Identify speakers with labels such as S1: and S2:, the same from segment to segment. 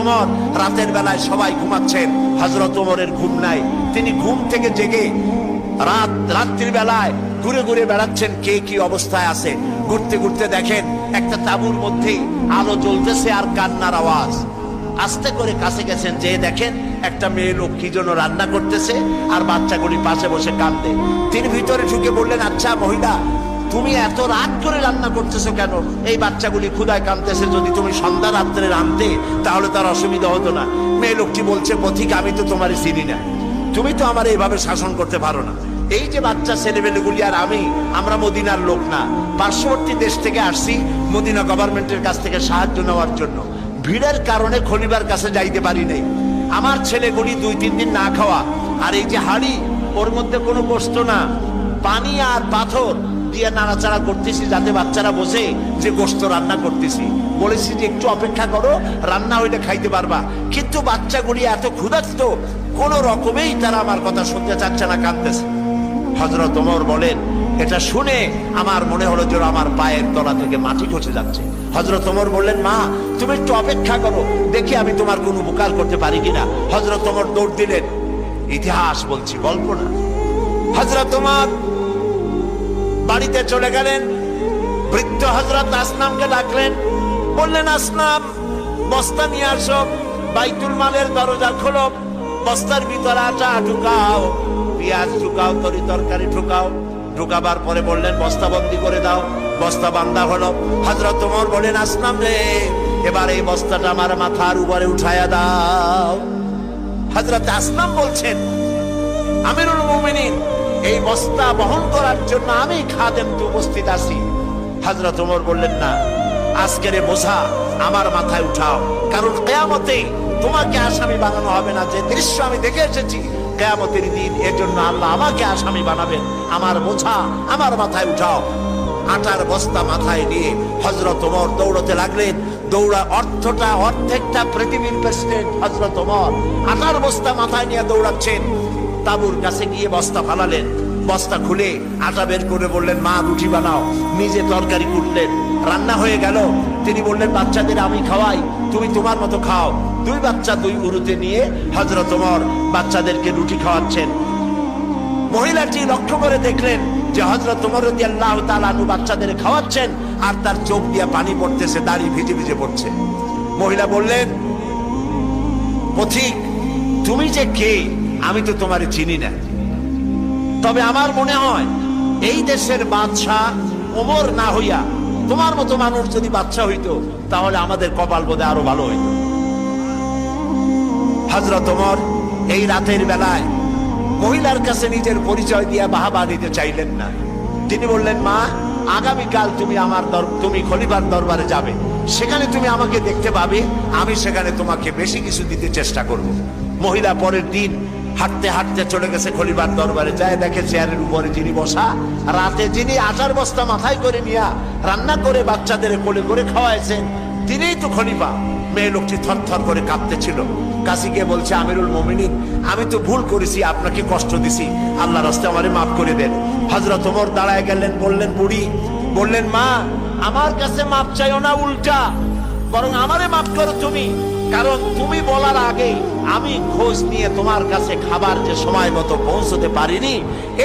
S1: ওমর রাতের বেলায় সবাই ঘুমাচ্ছেন, হযরত ওমরের ঘুম নাই। তিনি ঘুম থেকে জেগে রাত্রির বেলায় ঘুরে ঘুরে বেড়াচ্ছেন কে কি অবস্থায় আছে। ঘুরতে ঘুরতে দেখেন একটা তাঁবুর মধ্যে আলো জ্বলতেছে আর কান্নার আওয়াজ। আস্তে করে কাছে গেছেন, যে দেখেন একটা মেয়ে লোক কি জন্য রান্না করতেছে আর বাচ্চাগুলি পাশে বসে কাঁদে। তিনি ভিতরে ঢুকে বললেন, আচ্ছা মহিলা, তুমি এত রাত করে রান্না করতেছো কেন? এই বাচ্চাগুলি ক্ষুধায় কাঁদতেছে, যদি তুমি সন্ধ্যা রাত্রে রাঁধতে তাহলে তার অসুবিধা হতো না। মেয়ে লোকটি বলছে, পথিক আমি তো তোমার চিনি না, তুমি তো আমার এইভাবে শাসন করতে পারো না। এই যে বাচ্চা ছেলেমেয়েগুলি আর আমরা মদিনার লোক না, পার্শ্ববর্তী দেশ থেকে আসছি মদিনা গভর্নমেন্টের কাছ থেকে সাহায্য নেওয়ার জন্য। ভিড়ের কারণে খলিফার কাছে যাইতে পারি নাই। আমার ছেলেগুলি 2-3 দিন না খাওয়া, আর এই যে হাড়ি ওর মধ্যে কোনো গোশত না, পানি আর পাথর দিয়ে নাড়াচাড়া করতেছি যাতে বাচ্চারা বোঝে যে গোশত রান্না করতেছি। বলেছি যে একটু অপেক্ষা করো, রান্না হইলে খাইতে পারবা। কিন্তু বাচ্চাগুলি এত ক্ষুধার্ত, কোন রকমেই তারা আমার কথা শুনতে চাচ্ছে না, কাঁদতেছে। হযরত ওমর বলেন, এটা শুনে আমার মনে হলো যে আমার পায়ের তলা থেকে মাটি খসে যাচ্ছে। হযরত ওমর বললেন, মা তুমি একটু অপেক্ষা করো, দেখি আমি তোমার কোনো উপকার করতে পারি কিনা। হযরত ওমর দৌড় দিলেন। ইতিহাস বলছি, গল্প না। হযরত ওমর বাড়িতে চলে গেলেন। বৃদ্ধ হযরত আসনামকে ডাকলেন, বললেন, আসনাম বস্তা নিয়ে আসো, বাইতুল মালের দরজা খোলো, বস্তার ভিতরে আটা ঢুকাও, পেঁয়াজ ঢুকাও, তরি তরকারি ঢুকাও। ঢুকাবার পরে বললেন, বস্তা বন্দি করে দাও। বস্তা বান্ধা হলো। হযরত ওমর বলেন, আসনাম রে, এবার এই বস্তাটা আমার মাথার উপরে উঠায়া দাও। হযরত আসনাম বলছেন, আমিরুল মুমিনিন, এই বস্তা বহন করার জন্য আমি খাদেম তো উপস্থিত আছি। হযরত ওমর বললেন, না, আজকের বোঝা আমার মাথায় উঠাও, কারণ কিয়ামতে তোমাকে আসামি বানানো হবে না। যে দৃশ্য আমি দেখে এসেছি কিয়ামতের দিন, এজন্য আল্লাহ আমাকে আসামি বানাবেন। আমার বোঝা আমার মাথায় উঠাও। আটার বস্তা মাথায় নিয়ে হযরত ওমর দৌড়তে লাগলেন। অর্ধেকটা পৃথিবীর প্রেসিডেন্ট হযরত ওমর আটার বস্তা মাথায় নিয়ে দৌড়াচ্ছেন। তাঁবুর কাছে গিয়ে বস্তা ফালালেন। বস্তা খুলে আটা বের করে বললেন, মা রুটি বানাও। নিজে তরকারি কুটলেন, রান্না হয়ে গেল। তিনি বললেন, বাচ্চাদের আমি খাওয়াই, তুমি তোমার মতো খাও। 2 বাচ্চা 2 উরুতে নিয়ে হযরত ওমর বাচ্চাদেরকে রুটি খাওয়াচ্ছেন। মহিলাটি লক্ষ্য করে দেখলেন যে হযরত ওমর রাদিয়াল্লাহু তাআলা আনহু বাচ্চাদের খাওয়াচ্ছেন আর তার চোখ দিয়ে পানি পড়তেছে, দাড়ি ভিজে ভিজে পড়ছে। মহিলা বললেন, পথিক তুমি যে কে আমি তো তোমারে চিনি না, তবে আমার মনে হয় এই দেশের বাদশাহ ওমর না হইয়া তোমার মতো মানুষ যদি বাদশাহ হইতো তাহলে আমাদের কপাল বোধহয় আরো ভালো হইতো। হযরত ওমর এই রাতের বেলায় মহিলার কাছে নিজের পরিচয় দিয়ে বাহাবা নিতে চাইলেন না। তিনি বললেন, মা আগামীকাল তুমি খলিফার দরবারে যাবে, সেখানে তুমি আমাকে দেখতে পাবে, আমি সেখানে তোমাকে বেশি কিছু দিতে চেষ্টা করব। মহিলা পরের দিন হাঁটতে হাঁটতে চলে গেছে খলিফার দরবারে। যায় দেখে চেয়ারের উপরে যিনি বসা, রাতে যিনি আটার বস্তা মাথায় করে নিয়ে রান্না করে বাচ্চাদের কোলে করে খাওয়াইছেন, তিনিই তো খলিফা। মেয়ে লোকটি থরথর করে কাঁপতেছিল। কাছে গিয়ে বলছে, আমিরুল মুমিনিন, আমি তো ভুল করেছি, আপনাকে কষ্ট দিছি, আল্লাহর রাস্তায় আমারে মাফ করে দেন। হযরত ওমর দাঁড়ায় গেলেন, বললেন, বুড়ি বললেন, মা আমার কাছে মাফ চাইও না, উল্টা বরং আমারে মাফ করো তুমি, কারণ তুমি বলার আগে আমি খোঁজ নিয়ে তোমার কাছে খাবার যে সময় মতো পৌঁছতে পারিনি,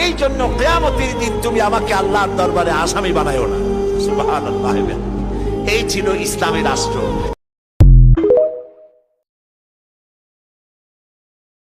S1: এই জন্য কিয়ামতের দিন তুমি আমাকে আল্লাহর দরবারে আসামি বানাইও না। সুবহানাল্লাহ। এই ছিল ইসলামী রাষ্ট্র।